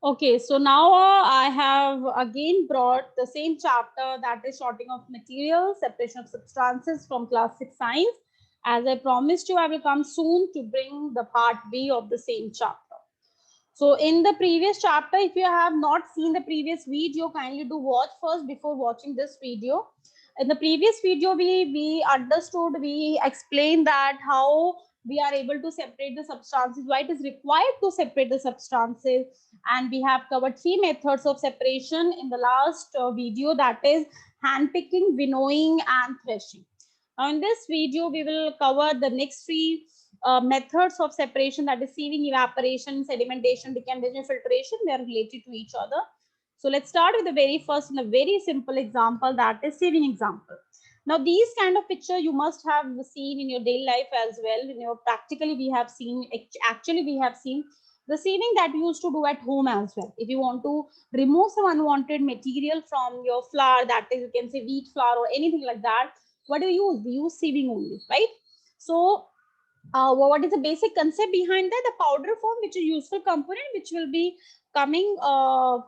Okay, so now I have again brought the same chapter, that is sorting of materials, separation of substances, from class 6 science. As I promised you, I will come soon to bring the part B of the same chapter. So in the previous chapter, if you have not seen the previous video, kindly do watch first before watching this video. In the previous video, we understood, we explained that how we are able to separate the substances, why it is required to separate the substances, and we have covered 3 methods of separation in the last video, that is handpicking, winnowing, and threshing. Now in this video, we will cover the next 3 methods of separation, that is sieving, evaporation, sedimentation, decantation, filtration. They are related to each other. So let's start with the very first and a very simple example, that is sieving example. Now these kind of picture you must have seen in your daily life as well. In your practically we have seen, actually we have seen the sieving that you used to do at home as well. If you want to remove some unwanted material from your flour, that is you can say wheat flour or anything like that, what do you use? We use sieving only, right? So what is the basic concept behind that? The powder form, which is useful component, which will be coming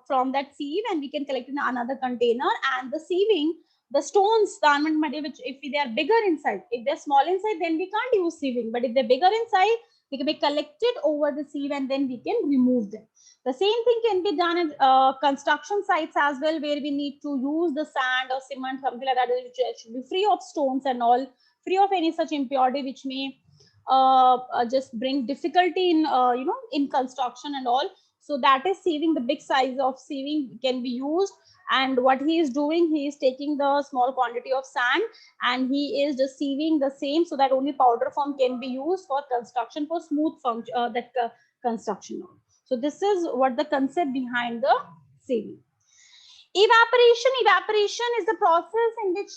from that sieve, and we can collect in another container. And the sieving, the stones, the unwanted material, which if they are bigger inside, if they're small inside, then we can't use sieving. But if they're bigger inside, they can be collected over the sieve, and then we can remove them. The same thing can be done at construction sites as well, where we need to use the sand or cement, something like that, which should be free of stones and all, free of any such impurity which may just bring difficulty in in construction and all. So that is sieving. The big size of sieving can be used, and what he is doing, he is taking the small quantity of sand and he is just sieving the same, so that only powder form can be used for construction, for smooth function, construction. So this is what the concept behind the sieving. Evaporation is the process in which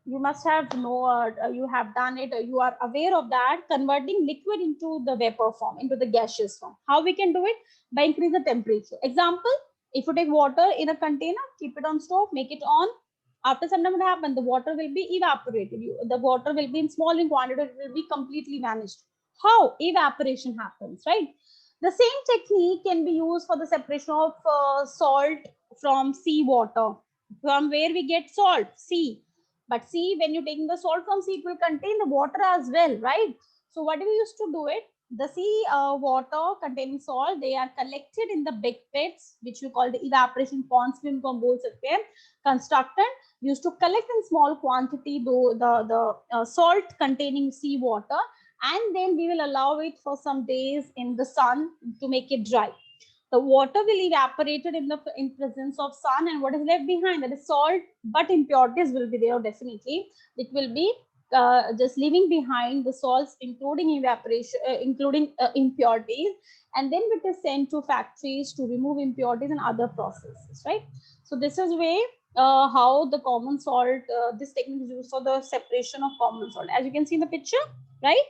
you must have know, you have done it, or you are aware of that, converting liquid into the vapor form, into the gaseous form. How we can do it? By increase the temperature. Example, if you take water in a container, keep it on stove, make it on. After some time, what happens? The water will be evaporated. The water will be in small in quantity, it will be completely vanished. How? Evaporation happens, right? The same technique can be used for the separation of salt from sea water. From where we get salt? Sea. But see, when you're taking the salt from sea, it will contain the water as well, right? So what we used to do it, the sea water containing salt, they are collected in the big pits, which we call the evaporation ponds. We बोल सकते हैं. Constructed used to collect in small quantity the salt containing sea water, and then we will allow it for some days in the sun to make it dry. The water will evaporate in presence of sun, and what is left behind, that is salt, but impurities will be there definitely. It will be just leaving behind the salts, including evaporation, including impurities, and then it is sent to factories to remove impurities and other processes, right? So this is way how the common salt, this technique is used for the separation of common salt. As you can see in the picture, right?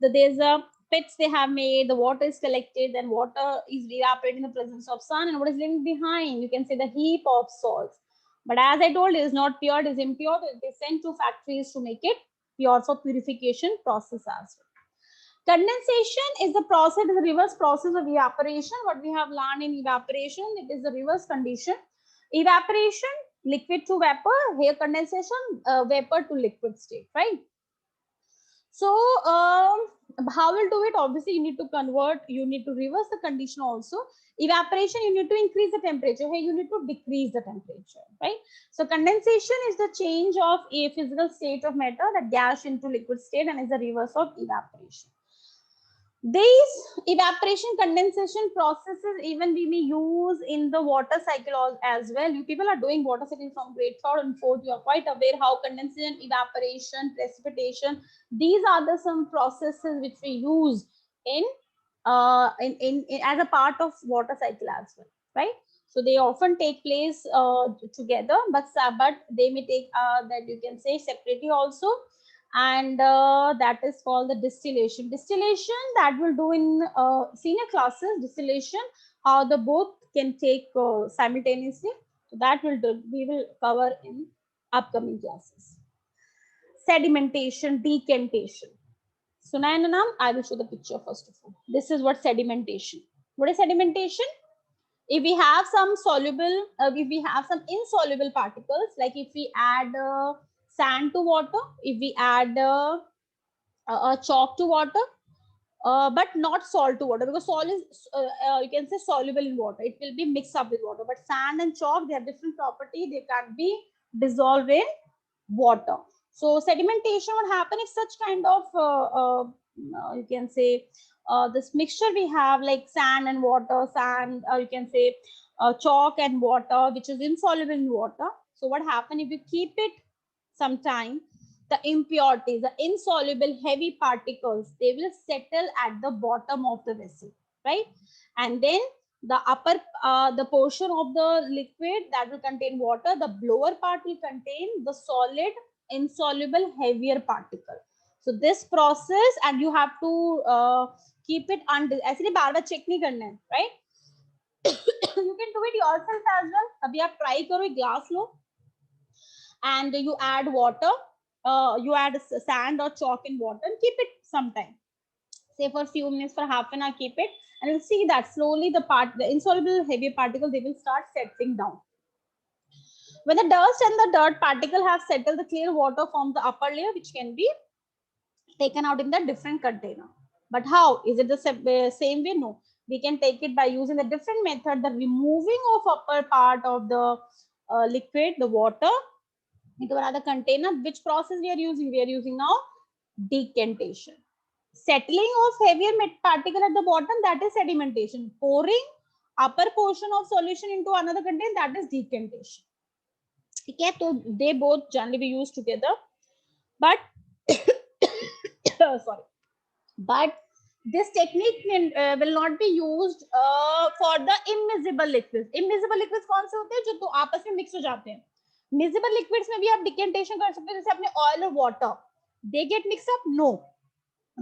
There's a pits they have made, the water is collected, then water is evaporated in the presence of sun, and what is leaving behind? You can say the heap of salts. But as I told, it is not pure, it is impure. It is sent to factories to make it pure for purification process as well. Condensation is the process, is the reverse process of evaporation. What we have learned in evaporation, it is the reverse condition. Evaporation, liquid to vapor. Here condensation, vapor to liquid state, right? So how will do it? Obviously, you need to convert, you need to reverse the condition also. Evaporation, you need to increase the temperature. Here, you need to decrease the temperature, right? So condensation is the change of a physical state of matter, that gas into liquid state, and is the reverse of evaporation. These evaporation condensation processes even we may use in the water cycle as well. You people are doing water cycle from grade 3rd and 4th. You are quite aware how condensation, evaporation, precipitation, these are the some processes which we use in as a part of water cycle as well, right? So they often take place together, but they may take that you can say separately also, and that is called the distillation. Distillation that will do in senior classes. Distillation, how the both can take simultaneously. So that we will cover in upcoming classes. Sedimentation, decantation. So Nayanam, I will show the picture first of all. This is what sedimentation. What is sedimentation? If we have some soluble, if we have some insoluble particles, like if we add sand to water, if we add chalk to water, but not salt to water, because salt is you can say soluble in water, it will be mixed up with water. But sand and chalk, they have different property, they can't be dissolved in water. So sedimentation would happen if such kind of you can say this mixture we have, like sand and water, sand, you can say chalk and water, which is insoluble in water. So what happen if you keep it some time, the impurities, the insoluble heavy particles, they will settle at the bottom of the vessel, right? And then the upper, the portion of the liquid that will contain water, the lower part will contain the solid, insoluble, heavier particle. So this process, and you have to keep it under, actually bar bar check नहीं करना है, right? You can do it yourself as well. अभी आप try करो, एक glass low, and you add water, you add sand or chalk in water and keep it sometime, say for a few minutes, for half an hour, keep it, and you'll see that slowly the insoluble heavy particles, they will start settling down. When the dust and the dirt particle have settled, the clear water forms the upper layer, which can be taken out in the different container. But how? Is it the same way? No. We can take it by using a different method, the removing of upper part of the liquid, the water, into another container. Which process we are using? We are using now decantation. Settling of heavier particle at the bottom, that is sedimentation. Pouring upper portion of solution into another container, that is decantation. Okay, so they both generally be used together, but sorry, but this technique will not be used for the immiscible liquids. Immiscible liquids कौन से होते हैं जो तो आपस में mix हो जाते हैं. Miscible liquids में भी आप decantation कर सकते हैं, जैसे अपने oil और water, they get mixed up? No,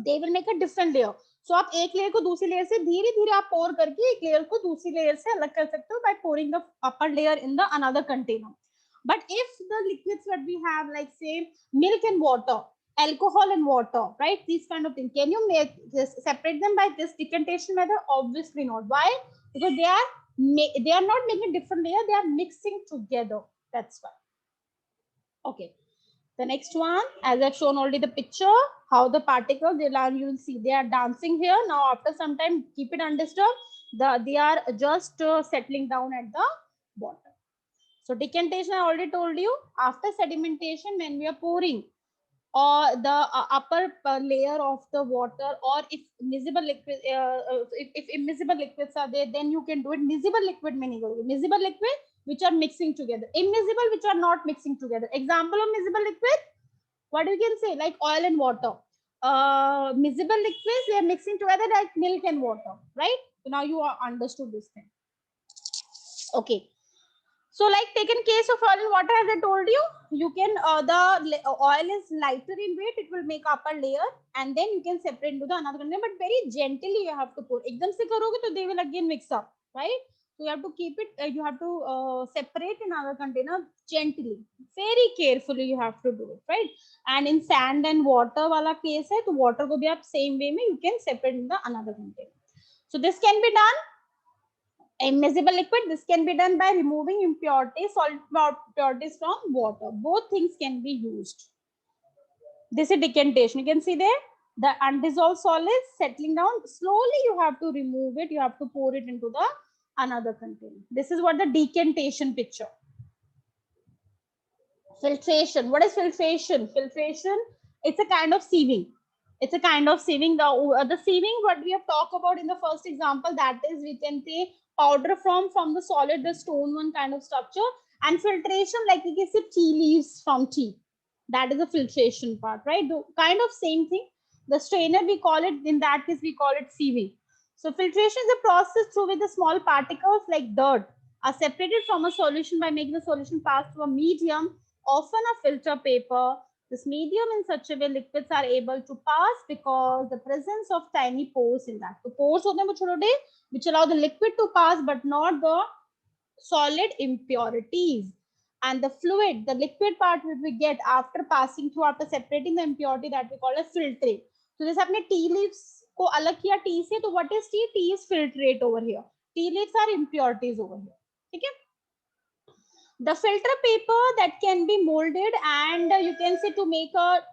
they will make a different layer. So आप एक लेयर को दूसरी लेयर से धीरे धीरे आप pour करके एक लेयर को दूसरी लेयर से अलग कर सकते हो by pouring the upper layer in the another container. But if the liquids that we have, like say milk and water, alcohol and water, right, these kind of things, can you make this, separate them by this decantation method? Obviously not. Why? Because they are not making different layer, they are mixing together. That's why. Okay, the next one, as I've shown already the picture, how the particles, you will see they are dancing here. Now after some time, keep it undisturbed, they are just settling down at the bottom. So decantation, I already told you. After sedimentation, when we are pouring or the upper layer of the water, or if miscible liquid, if immiscible liquids are there, then you can do it. Miscible liquid mein nahi karoge. Miscible liquid which are mixing together, immiscible which are not mixing together. Example of miscible liquid, what you can say, like oil and water. Miscible liquids, they are mixing together like milk and water, right? So now you are understood this thing. Okay. So like taken case of oil and water, as I told you, you can, the oil is lighter in weight, it will make upper layer, and then you can separate into the another container, but very gently you have to pour. Ekdam se karoge to they will again mix up, right? So you have to keep it, you have to separate in another container gently, very carefully you have to do it, right? And in sand and water wala case hai, to water ko bhi aap same way mein you can separate in the another container. So this can be done. Immiscible liquid, this can be done by removing impurities, solid impurities from water. Both things can be used. This is decantation. You can see there, the undissolved solids settling down. Slowly you have to remove it. You have to pour it into the another container. This is what the decantation picture. Filtration. What is filtration? Filtration, it's a kind of sieving. It's a kind of sieving. The sieving, what we have talked about in the first example, that is, we can say powder from the solid, the stone one kind of structure. And filtration, like we can say tea leaves from tea. That is the filtration part, right? The kind of same thing. The strainer, we call it, in that case, we call it sieving. So filtration is a process through which the small particles like dirt are separated from a solution by making the solution pass through a medium, often a filter paper. This medium, in such a way liquids are able to pass because the presence of tiny pores in that. The pores होते हैं वो छोटे, which allow the liquid to pass but not the solid impurities. And the fluid, the liquid part which we get after passing through, after separating the impurity, that we call as filtrate. So जैसे आपने tea leaves को अलग किया tea से, तो what is tea? Tea is filtrate over here. tea leaves are impurities over here. Okay. The filter paper that can be molded, and you can say to make a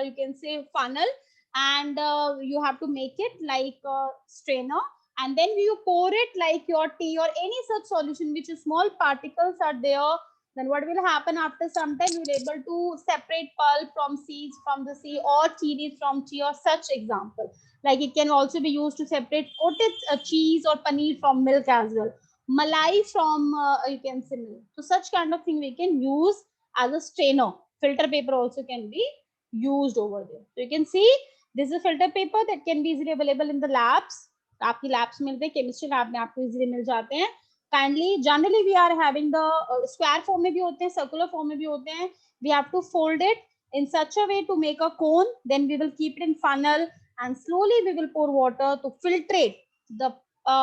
you can say funnel, and you have to make it like a strainer, and then you pour it like your tea or any such solution which is small particles are there. Then what will happen after some time, you will able to separate pulp from seeds from the sea, or tea leaves from tea, or such example. Like it can also be used to separate coated cheese or paneer from milk as well, malai from you can say milk. So such kind of thing we can use as a strainer. Filter paper also can be used over there. So you can see this is a filter paper that can be easily available in the labs. आपकी labs मिलते हैं, chemistry lab में आपको easily मिल जाते हैं. Kindly, generally we are having the square form में भी होते हैं, circular form में भी होते हैं. We have to fold it in such a way to make a cone. Then we will keep it in funnel, and slowly we will pour water to filtrate the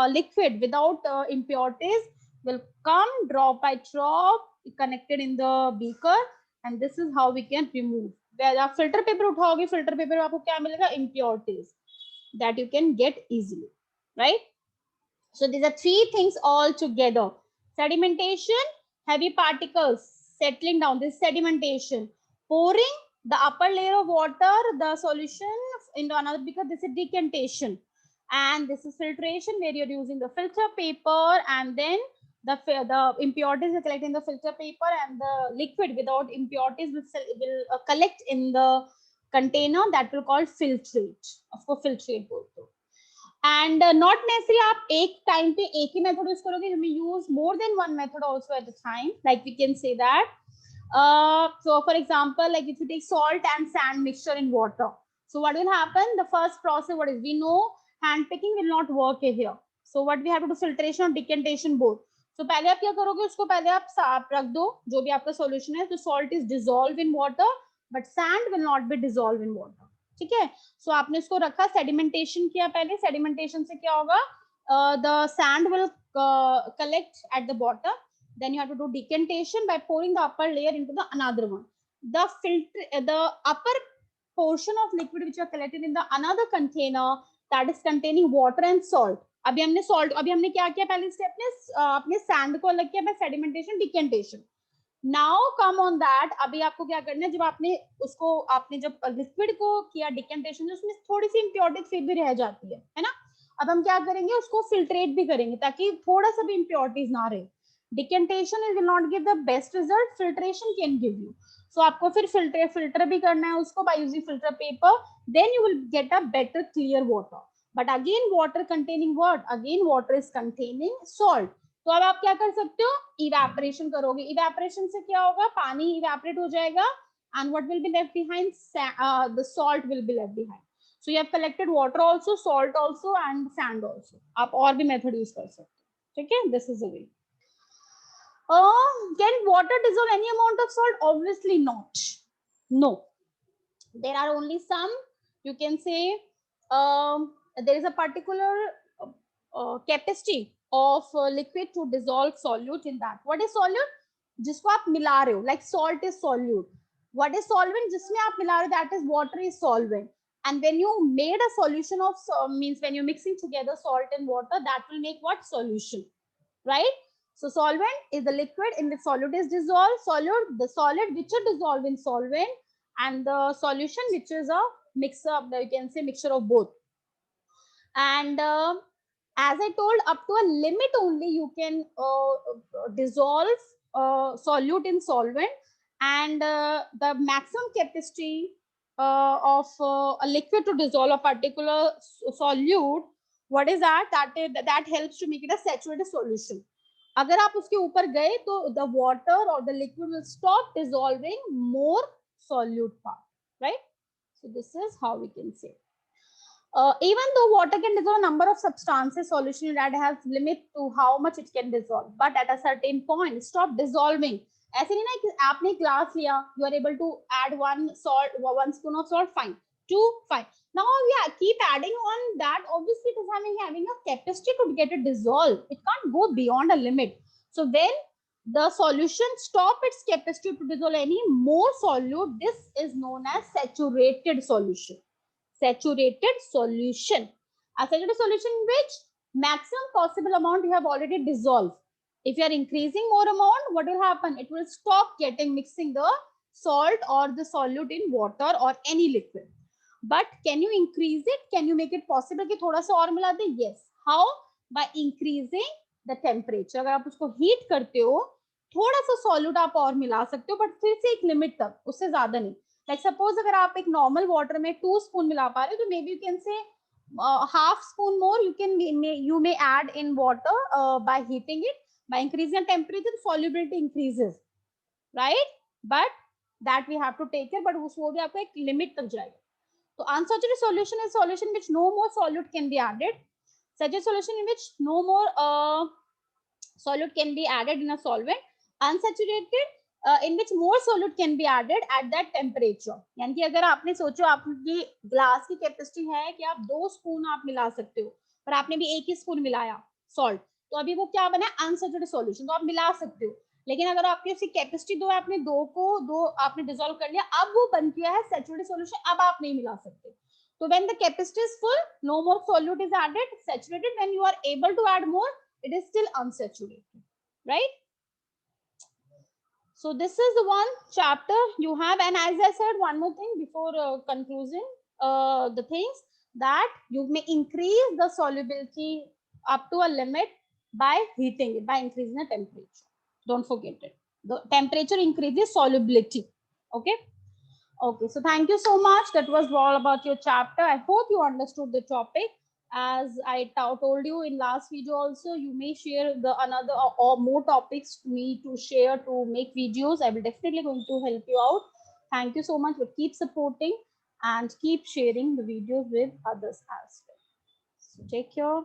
liquid without impurities will come drop by drop connected in the beaker, and this is how we can remove. Where आप filter paper उठाओगे, filter paper में आपको क्या मिलेगा? Impurities that you can get easily, right? So these are three things all together. Sedimentation, heavy particles settling down, this sedimentation. Pouring the upper layer of water, the solution into another, because this is decantation. And this is filtration, where you're using the filter paper, and then the impurities are collected in the filter paper, and the liquid without impurities will collect in the container, that will call filtrate. Of course, filtrate बोलते. And not necessarily आप एक time पे एक ही method use करोगे. You may use more than one method also at a time. Like we can say that. So for example, like if you take salt and sand mixture in water, so what will happen? The first process, what is, we know hand picking will not work here. So what we have to do, filtration or decantation both. So पहले आप क्या करोगे, उसको पहले आप साफ रख दो जो भी आपका solution है. तो salt is dissolved in water, but sand will not be dissolved in water. ठीक है. सो आपने इसको रखा, सेडिमेंटेशन किया पहले. सेडिमेंटेशन से क्या होगा, the sand will collect at the bottom. Then you have to do decantation by pouring the upper layer into the another one. The filter, the upper portion of liquid which are collected in the another container, that is containing water and salt. अभी हमने क्या किया पहले step में, अपने sand को अलग किया by sedimentation, decantation. Now come on that, अभी आपको क्या करना है, जब आपने जब लिक्विड को किया डिकेंटेशन, उसमें थोड़ी सी इम्प्योरिटी फिर भी रह जाती है ना. अब हम क्या करेंगे, उसको फिल्ट्रेट भी करेंगे ताकि थोड़ा सा भी इम्प्योरिटीज ना रहे. Decantation is will not give the best result, filtration can give you. So आपको फिर फिल्टर भी करना है उसको by using filter paper. Then you will get a better clear water. But again water containing what, again water is containing salt. तो अब आप क्या कर सकते हो, इवेपोरेशन करोगे. इवेपोरेशन से क्या होगा, पानी इवेपोरेट हो जाएगा, and what will be left behind, the salt will be left behind. So you have collected water also, salt also, and sand also. आप और भी मेथड यूज कर सकते हो. ठीक है, this is the way. Can water dissolve any amount of salt? Obviously not. No, there are only some, you can say there is a particular capacity of liquid to dissolve solute in that. What is solute? जिसको आप मिला रहे हो, like salt is solute. What is solvent? जिसमें आप मिला रहे हो, that is water is solvent. And when you made a solution of, means when you're mixing together salt and water, that will make what? Solution, right? So solvent is the liquid in which solute is dissolved. Solute, the solid which are dissolved in solvent, and the solution which is a mixture of, you can say mixture of both. And as I told, up to a limit only you can dissolve solute in solvent, and the maximum capacity of a liquid to dissolve a particular solute, what is that? That helps to make it a saturated solution. अगर आप उसके ऊपर गए तो the water or the liquid will stop dissolving more solute part, right? So this is how we can say. Even though water can dissolve a number of substances, solution that has limit to how much it can dissolve, but at a certain point stop dissolving. ऐसे नहीं ना कि आपने glass लिया, you are able to add one spoon of salt, fine. 2, fine. Now we keep adding on that. Obviously, it is having a capacity to get it dissolved. It can't go beyond a limit. So when the solution stop its capacity to dissolve any more solute, this is known as saturated solution. Saturated solution. A saturated solution in which maximum possible amount you have already dissolved. If you are increasing more amount, what will happen? It will stop getting mixing the salt or the solute in water or any liquid. But can you increase it? Can you make it possible कि थोड़ा सा और मिला दे? Yes. How? By increasing the temperature. अगर आप उसको heat करते हो, थोड़ा सा solute आप और मिला सकते हो, but फिर से एक limit तक, उससे ज्यादा नहीं. Like suppose अगर आप एक normal water में 2 spoon मिला पा रहे हो, तो maybe you can say half spoon more you may add in water by heating it. By increasing the temperature, the solubility increases, right? But that we have to take care, but वो भी आपको एक limit तक जाएगा. So unsaturated solution is solution in which no more solute can be added. Such a solution in which no more solute can be added in a solvent. Unsaturated in which more solute can be added at that temperature. यानी कि अगर आपने सोचो आपकी glass की capacity है कि आप 2 स्पून आप मिला सकते हो, पर आपने भी 1 ही स्पून मिलाया सॉल्ट, तो अभी वो क्या बना है? Unsaturated solution. तो आप मिला सकते हो, लेकिन अगर आपकी उसकी कैपेसिटी 2 है, आपने 2 आपने डिसॉल्व कर लिया, अब वो बन गया है सैचुरेटेड सॉल्यूशन, अब आप नहीं मिला सकते. So when the capacity is full, no more solute is added. Saturated, when you are able to add more, it is still unsaturated, right? So this is the one chapter you have, and as I said, one more thing before conclusion, the things that you may increase the solubility up to a limit by heating it, by increasing the temperature. Don't forget it. The temperature increases solubility. Okay. Okay, so thank you so much. That was all about your chapter. I hope you understood the topic. As I told you in last video also, you may share the another or more topics to me to share to make videos. I will definitely going to help you out. Thank you so much. But keep supporting and keep sharing the videos with others as well. So take care.